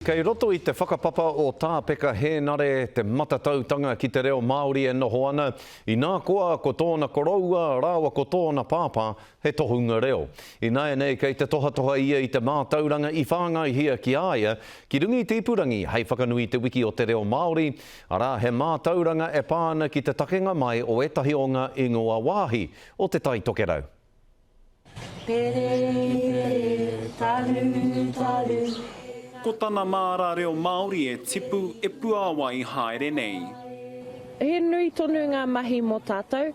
Kei roto i te whakapapa o tāpeka hēnare te matatautanga ki te reo Māori e noho ana, i nā koa ko tōna koroua, rāua ko tōna pāpā, he tohunga reo. I nāia nei kei te tohatoha ia i te mātauranga i whāngai hia ki aia, ki rungi te ipurangi, hei whakanui te wiki o te reo Māori, arā he mātauranga e pāna ki te takenga mai o etahi o ngā ingoa wāhi o te tai tokerau. Pere, taru, taru. Ko tana māra reo Māori e tipu e puawa i haere nei. He nui tonu ngā mahi mō tātou.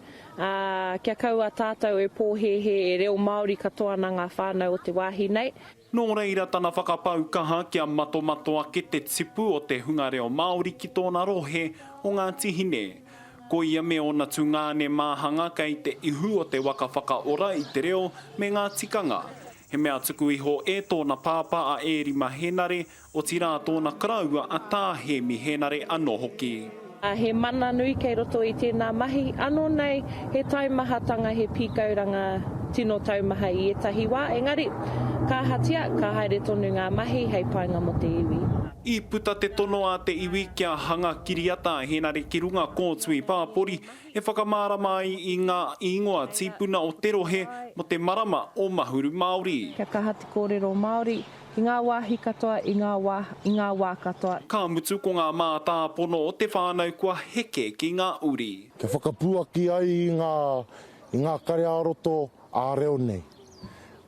Kia kaua tātou e pōhehe e reo Māori katoa na ngā whānau o te wāhi nei. Nō reira tana whakapau kaha kia mato ake te tipu o te hunga reo Māori ki tōna rohe o ngā tihine. Ko ia me ona tu ngāne māhanga kei te ihu o te waka whakaora i te reo me ngā tikanga. He mea tuku iho e tōna pāpā a ērima henare o tirā tōna karaua a tāhe mi henare anō hoki. He mana nui kei roto i tēnā mahi. Anō nei, he taumahatanga, he pīkauranga tino taumaha i etahi wā. Engari, ka hatia, ka haere tonu ngā mahi, hei painga mo te iwi. I puta te tono a te iwi kia hanga kiriata henare ki runga kōtui pāpori, e whakamara mai i ngā ingoa tīpuna o te rohe mo te marama o Mahuru Māori. Kia kahati kōrero Māori, i ngā wāhi katoa, i ngā wā katoa. Ka mutu ko ngā mātāpono o te whānau kua heke ki ngā uri. Kia whakapuaki ai i ngā kare aroto a reo nei.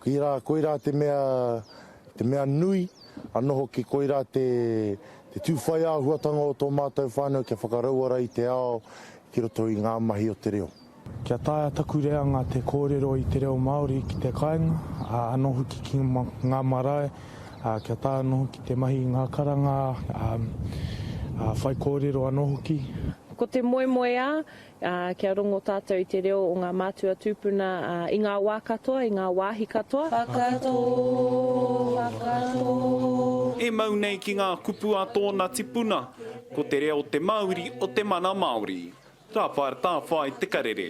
Koira te mea nui, anō hoki koira te tūwhai āhuatanga o tō mātou whānau kia whakarauara i te ao ki roto i ngā mahi o te reo. Kia tāia taku reanga te kōrero i te reo Māori ki te kāinga, anō hoki ki ngā marae, kia tāia anō hoki te mahi ngā karanga, whai kōrero anō hoki. Ko te moemoea, kia rongo tātou i te reo o ngā mātua tūpuna i ngā wā katoa, i ngā wāhi katoa. Whakato. E mau nei ki ngā kupu a tōna tipuna, ko te reo te Māori o te mana Māori. Rāwhai tā whai te karere.